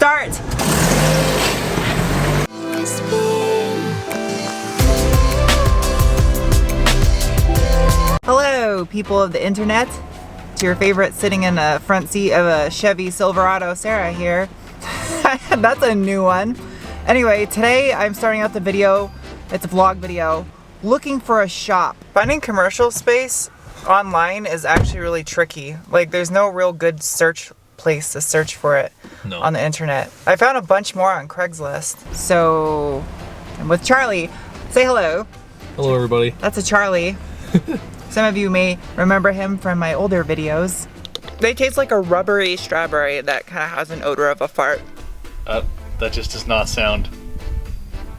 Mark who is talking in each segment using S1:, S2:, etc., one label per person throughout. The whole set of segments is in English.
S1: Start! Hello, people of the internet. It's your favorite sitting in the front seat of a Chevy Silverado, Sarah here. That's a new one. Anyway, today I'm starting out the video, it's a vlog video, looking for a shop. Finding commercial space online is actually really tricky. Like, there's no real good search place to search for it on the internet. I found a bunch more on Craigslist. So, I'm with Charlie. Say hello.
S2: Hello, everybody.
S1: That's a Charlie. Some of you may remember him from my older videos. They taste like a rubbery strawberry that kind of has an odor of a fart.
S2: That just does not sound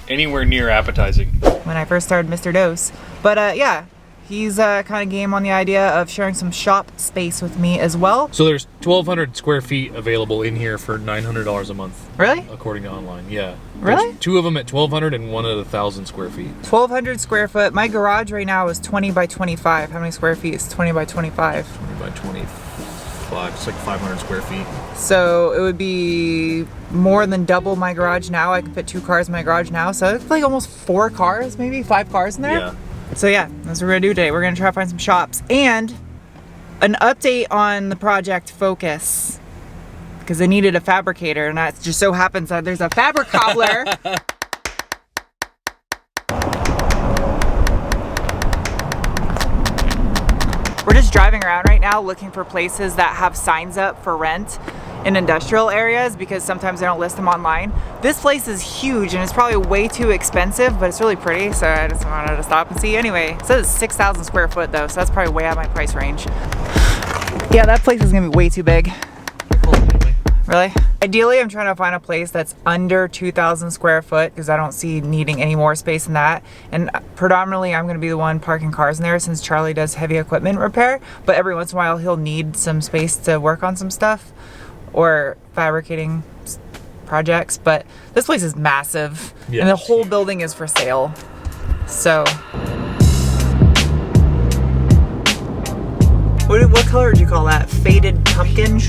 S2: anywhere near appetizing.
S1: When I first started Mr. Dose. But yeah, he's kind of game on the idea of sharing some shop space with me as well.
S2: So there's 1,200 square feet available in here for $900 a month.
S1: Really?
S2: According to online, yeah.
S1: Really?
S2: There's 2 of them at 1,200 and 1 at 1,000 square feet.
S1: 1,200 square foot. My garage right now is 20 by 25. How many square feet is 20 by 25?
S2: 20 by 25. It's like 500 square feet.
S1: So it would be more than double my garage now. I can fit 2 cars in my garage now. So it's like almost 4 cars, maybe 5 cars in there.
S2: Yeah.
S1: So yeah, that's what we're gonna do today. We're gonna try to find some shops and an update on the project Focus, because I needed a fabricator, and that just so happens that there's a fabric cobbler. We're just driving around right now looking for places that have signs up for rent in industrial areas, because sometimes they don't list them online. This place is huge and it's probably way too expensive, but it's really pretty, so I just wanted to stop and see. Anyway, it says 6,000 square foot though, so that's probably way out of my price range. Yeah, that place is gonna be way too big. Really? Ideally, I'm trying to find a place that's under 2,000 square foot, because I don't see needing any more space than that. And predominantly, I'm going to be the one parking cars in there, since Charlie does heavy equipment repair. But every once in a while, he'll need some space to work on some stuff or fabricating projects. But this place is massive, and the whole building is for sale. So, what color would you call that? Faded pumpkin?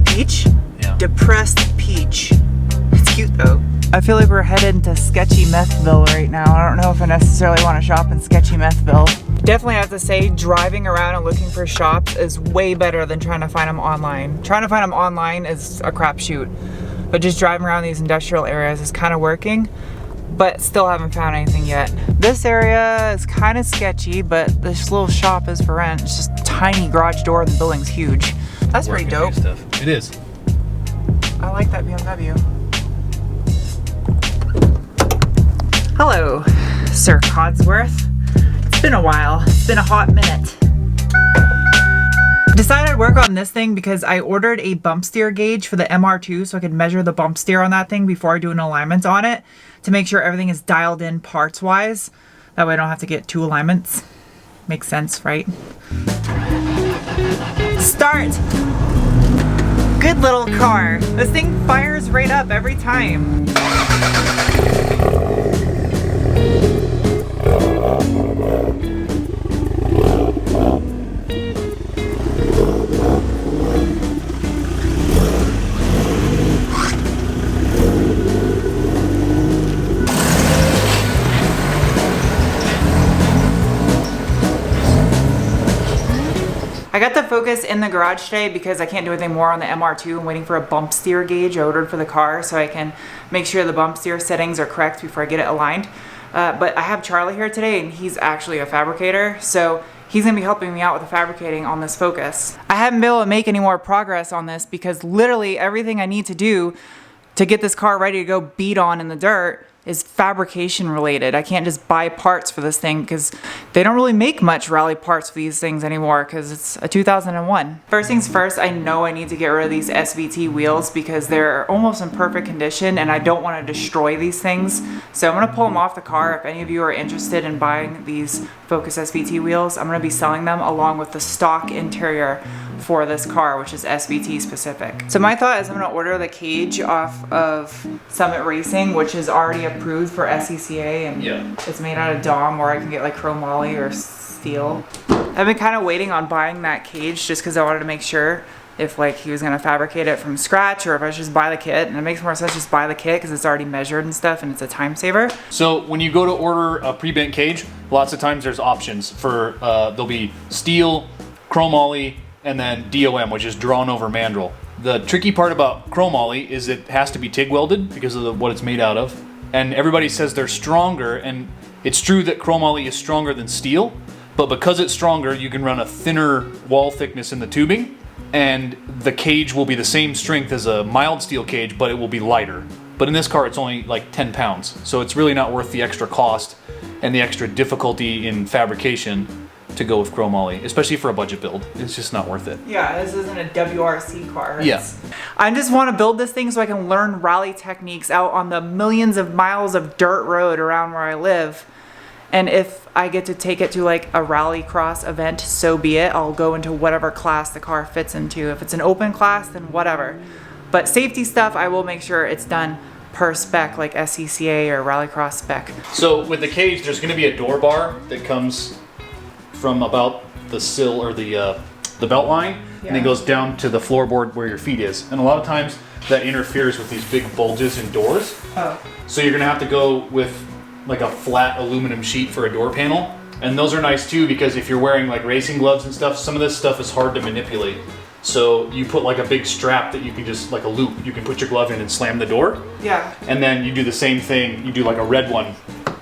S1: Peach? Yeah. Depressed peach. It's cute though. I feel like we're headed to Sketchy Methville right now. I don't know if I necessarily want to shop in Sketchy Methville. Definitely have to say, driving around and looking for shops is way better than trying to find them online. Trying to find them online is a crapshoot. But just driving around these industrial areas is kind of working, but still haven't found anything yet. This area is kind of sketchy, but this little shop is for rent. It's just a tiny garage door and the building's huge. That's pretty dope.
S2: It is.
S1: I like that BMW. Hello, Sir Codsworth. It's been a while. It's been a hot minute. Decided I'd work on this thing because I ordered a bump steer gauge for the MR2 so I could measure the bump steer on that thing before I do an alignment on it to make sure everything is dialed in parts wise. That way I don't have to get 2 alignments. Makes sense, right? Start! Good little car. This thing fires right up every time. I got the Focus in the garage today because I can't do anything more on the MR2. I'm waiting for a bump steer gauge I ordered for the car so I can make sure the bump steer settings are correct before I get it aligned. But I have Charlie here today, and he's actually a fabricator, so he's gonna be helping me out with the fabricating on this Focus. I haven't been able to make any more progress on this because literally everything I need to do to get this car ready to go beat on in the dirt is fabrication related. I can't just buy parts for this thing because they don't really make much rally parts for these things anymore because it's a 2001. First things first, I know I need to get rid of these SVT wheels because they're almost in perfect condition and I don't want to destroy these things. So I'm gonna pull them off the car. If any of you are interested in buying these Focus SVT wheels, I'm gonna be selling them along with the stock interior for this car, which is SVT specific. So my thought is I'm gonna order the cage off of Summit Racing, which is already approved for SCCA, and it's made out of Dom, or I can get like chromoly or steel. I've been kind of waiting on buying that cage just because I wanted to make sure if like he was gonna fabricate it from scratch or if I should just buy the kit. And it makes more sense just buy the kit because it's already measured and stuff and it's a time saver.
S2: So when you go to order a pre-bent cage, lots of times there's options for, there'll be steel, chromoly, and then DOM, which is drawn over mandrel. The tricky part about chromoly is it has to be TIG welded because of what it's made out of. And everybody says they're stronger, and it's true that chromoly is stronger than steel, but because it's stronger, you can run a thinner wall thickness in the tubing, and the cage will be the same strength as a mild steel cage, but it will be lighter. But in this car, it's only like 10 pounds, so it's really not worth the extra cost and the extra difficulty in fabrication to go with chromoly, especially for a budget build. It's just not worth it.
S1: Yeah, this isn't a WRC car.
S2: Yeah.
S1: I just want to build this thing so I can learn rally techniques out on the millions of miles of dirt road around where I live. And if I get to take it to like a rally cross event, so be it. I'll go into whatever class the car fits into. If it's an open class, then whatever. But safety stuff, I will make sure it's done per spec, like SCCA or rallycross spec.
S2: So with the cage, there's going to be a door bar that comes from about the sill or the belt line, and it goes down to the floorboard where your feet is. And a lot of times that interferes with these big bulges in doors.
S1: Oh.
S2: So you're gonna have to go with like a flat aluminum sheet for a door panel. And those are nice too because if you're wearing like racing gloves and stuff, some of this stuff is hard to manipulate. So you put like a big strap that you can just, like a loop, you can put your glove in and slam the door.
S1: Yeah.
S2: And then you do the same thing, you do like a red one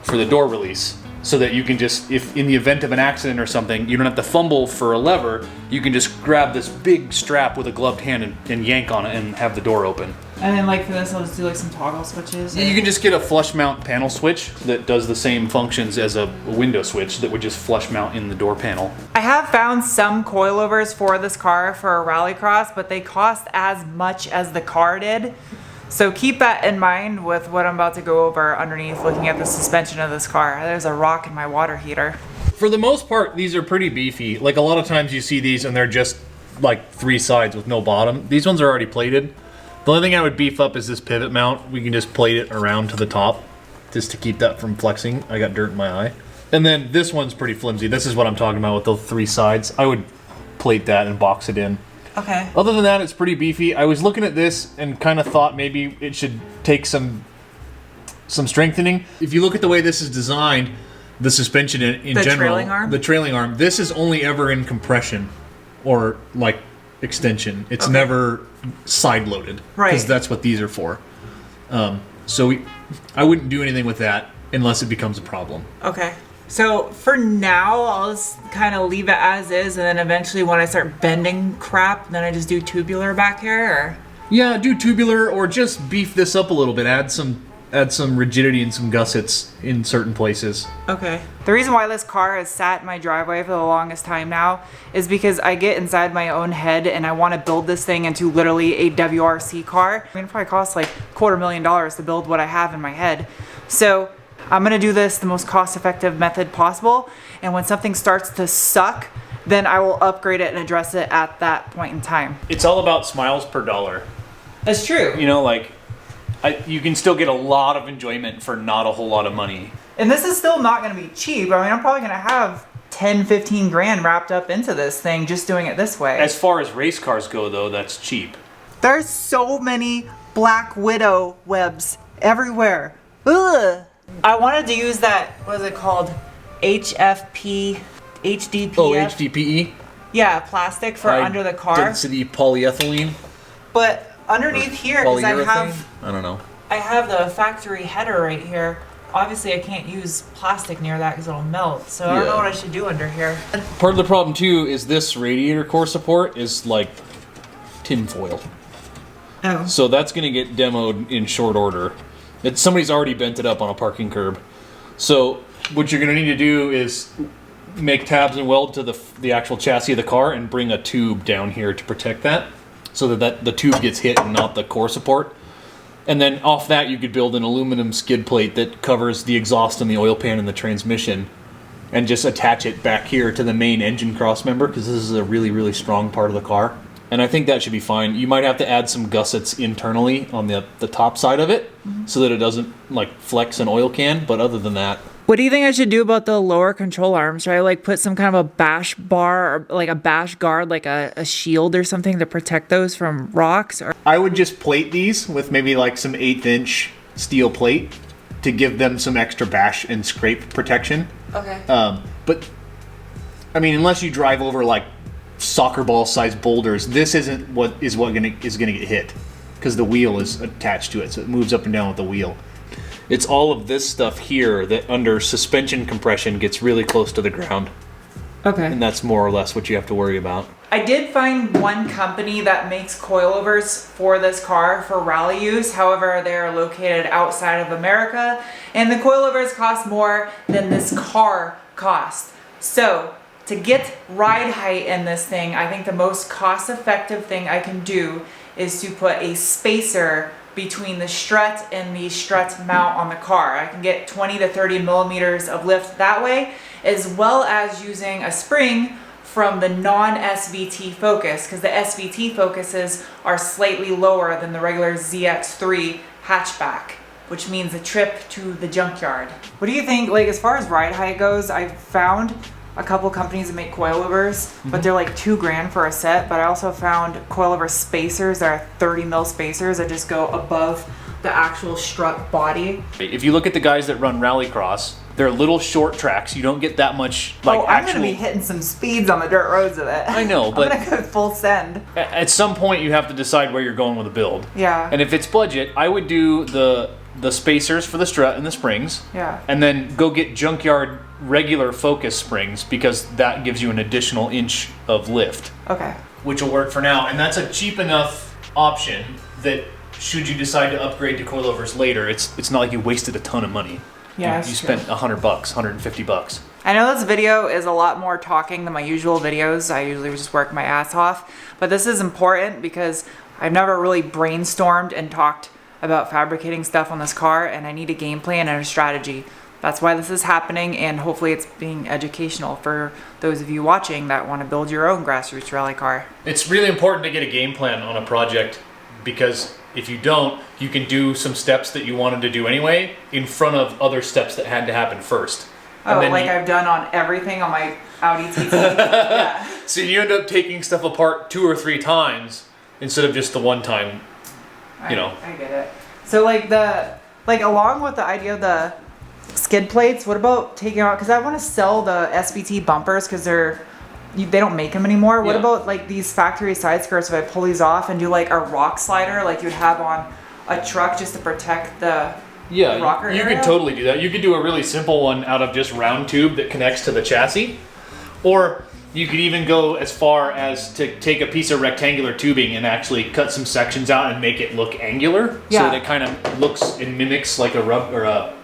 S2: for the door release. So that you can just, if in the event of an accident or something, you don't have to fumble for a lever, you can just grab this big strap with a gloved hand and yank on it and have the door open.
S1: And then like for this, I'll just do like some toggle switches.
S2: Yeah, you can just get a flush mount panel switch that does the same functions as a window switch that would just flush mount in the door panel.
S1: I have found some coilovers for this car for a rallycross, but they cost as much as the car did. So keep that in mind with what I'm about to go over underneath looking at the suspension of this car. There's a rock in my water heater.
S2: For the most part, these are pretty beefy. Like a lot of times you see these and they're just like 3 sides with no bottom. These ones are already plated. The only thing I would beef up is this pivot mount. We can just plate it around to the top just to keep that from flexing. I got dirt in my eye. And then this one's pretty flimsy. This is what I'm talking about with the 3 sides. I would plate that and box it in.
S1: Okay.
S2: Other than that, it's pretty beefy. I was looking at this and kind of thought maybe it should take some strengthening. If you look at the way this is designed, the suspension in
S1: the
S2: general,
S1: the
S2: trailing arm, this is only ever in compression or like extension. It's never side loaded,
S1: right?
S2: Because that's what these are for. So I wouldn't do anything with that unless it becomes a problem.
S1: Okay. So for now, I'll just kind of leave it as is, and then eventually when I start bending crap, then I just do tubular back here, or?
S2: Yeah, do tubular or just beef this up a little bit. Add some rigidity and some gussets in certain places.
S1: Okay. The reason why this car has sat in my driveway for the longest time now is because I get inside my own head and I want to build this thing into literally a WRC car. I mean, it probably costs like $250,000 to build what I have in my head. So I'm gonna do this the most cost-effective method possible, and when something starts to suck, then I will upgrade it and address it at that point in time.
S2: It's all about smiles per dollar.
S1: That's true.
S2: You know, like, you can still get a lot of enjoyment for not a whole lot of money.
S1: And this is still not gonna be cheap. I mean, I'm probably gonna have 10, 15 grand wrapped up into this thing just doing it this way.
S2: As far as race cars go, though, that's cheap.
S1: There's so many Black Widow webs everywhere. Ugh. I wanted to use that, what is it called? HDPE?
S2: Oh, HDPE?
S1: Yeah, plastic for under the car.
S2: Density polyethylene?
S1: But underneath here, because
S2: I don't know.
S1: I have the factory header right here. Obviously, I can't use plastic near that because it'll melt. So I don't know what I should do under here.
S2: Part of the problem, too, is this radiator core support is like tin foil.
S1: Oh.
S2: So that's going to get demoed in short order. Somebody's already bent it up on a parking curb. So what you're going to need to do is make tabs and weld to the actual chassis of the car and bring a tube down here to protect that, so that the tube gets hit and not the core support. And then off that you could build an aluminum skid plate that covers the exhaust and the oil pan and the transmission, and just attach it back here to the main engine cross member, because this is a really, really strong part of the car. And I think that should be fine. You might have to add some gussets internally on the top side of it, so that it doesn't like flex an oil can, but other than that,
S1: What do you think I should do about the lower control arm? Should I like put some kind of a bash bar or like a bash guard, like a shield or something to protect those from rocks? Or
S2: I would just plate these with maybe like some 1/8 inch steel plate to give them some extra bash and scrape protection.
S1: Okay.
S2: But I mean, unless you drive over like soccer ball sized boulders, this isn't what is gonna get hit, because the wheel is attached to it, so it moves up and down with the wheel. It's all of this stuff here that under suspension compression gets really close to the ground.
S1: Okay.
S2: And that's more or less what you have to worry about.
S1: I did find one company that makes coilovers for this car for rally use. However, they are located outside of America, and the coilovers cost more than this car cost. So to get ride height in this thing, I think the most cost-effective thing I can do is to put a spacer between the strut and the strut mount on the car. I can get 20 to 30 millimeters of lift that way, as well as using a spring from the non-SVT Focus, because the SVT Focuses are slightly lower than the regular ZX3 hatchback, which means a trip to the junkyard. What do you think, like as far as ride height goes? I've found a couple companies that make coilovers, but they're like $2,000 for a set. But I also found coilover spacers that are 30 mil spacers that just go above the actual strut body.
S2: If you look at the guys that run rallycross, they're little short tracks. You don't get that much like
S1: I'm gonna be hitting some speeds on the dirt roads with it.
S2: I know, but
S1: I'm gonna go full send.
S2: At some point you have to decide where you're going with a build.
S1: Yeah.
S2: And if it's budget, I would do the spacers for the strut and the springs.
S1: Yeah.
S2: And then go get junkyard regular Focus springs, because that gives you an additional inch of lift.
S1: Okay.
S2: Which will work for now. And that's a cheap enough option that should you decide to upgrade to coilovers later, it's not like you wasted a ton of money.
S1: Yeah,
S2: You spent $100, $150.
S1: I know this video is a lot more talking than my usual videos. I usually just work my ass off, but this is important because I've never really brainstormed and talked about fabricating stuff on this car, and I need a game plan and a strategy. That's why this is happening, and hopefully it's being educational for those of you watching that want to build your own grassroots rally car.
S2: It's really important to get a game plan on a project, because if you don't, you can do some steps that you wanted to do anyway in front of other steps that had to happen first.
S1: Oh, like I've done on everything on my Audi TT. Yeah.
S2: So you end up taking stuff apart 2 or 3 times instead of just the one time, you know.
S1: I get it. So like along with the idea of the skid plates, what about taking out, because I want to sell the SVT bumpers because they don't make them anymore. What about like these factory side skirts if I pull these off and do like a rock slider like you'd have on a truck just to protect the rocker
S2: you
S1: area?
S2: could totally do that. You could do a really simple one out of just round tube that connects to the chassis, or you could even go as far as to take a piece of rectangular tubing and actually cut some sections out and make it look angular, so that it kind of looks and mimics like a rub or a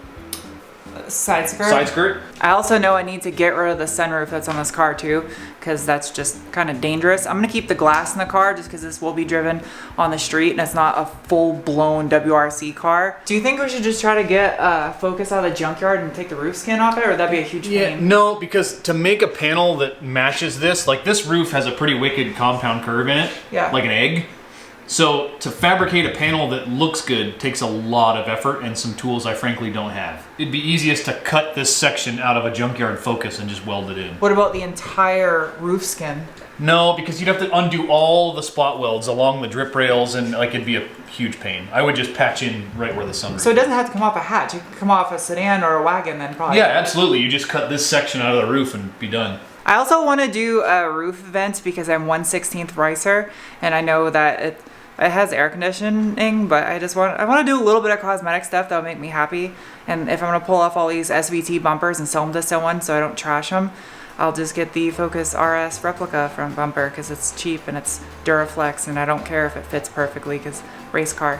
S1: side skirt. I also know I need to get rid of the sunroof that's on this car too, because that's just kind of dangerous. I'm gonna keep the glass in the car just because this will be driven on the street and it's not a full-blown WRC car. Do you think we should just try to get Focus out of the junkyard and take the roof skin off it, or would that be a huge pain?
S2: No, because to make a panel that matches this, like this roof has a pretty wicked compound curve in it, like an egg. So to fabricate a panel that looks good takes a lot of effort and some tools I frankly don't have. It'd be easiest to cut this section out of a junkyard Focus and just weld it in.
S1: What about the entire roof skin?
S2: No, because you'd have to undo all the spot welds along the drip rails, and like it'd be a huge pain. I would just patch in right where the sunroof.
S1: So it doesn't have to come off a hatch. It can come off a sedan or a wagon then probably.
S2: Yeah, absolutely. You just cut this section out of the roof and be done.
S1: I also want to do a roof vent because I'm 1/16 ricer, and I know that it has air conditioning, but I want to do a little bit of cosmetic stuff that'll make me happy. And if I'm gonna pull off all these SVT bumpers and sell them to someone so I don't trash them, I'll just get the Focus RS replica from Bumper because it's cheap and it's Duraflex, and I don't care if it fits perfectly because race car.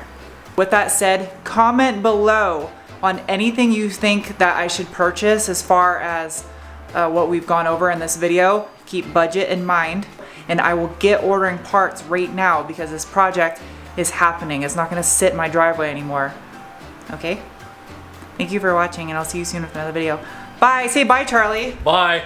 S1: With that said, comment below on anything you think that I should purchase as far as what we've gone over in this video. Keep budget in mind, and I will get ordering parts right now because this project is happening. It's not gonna sit in my driveway anymore. Okay? Thank you for watching, and I'll see you soon with another video. Bye. Say bye, Charlie.
S2: Bye.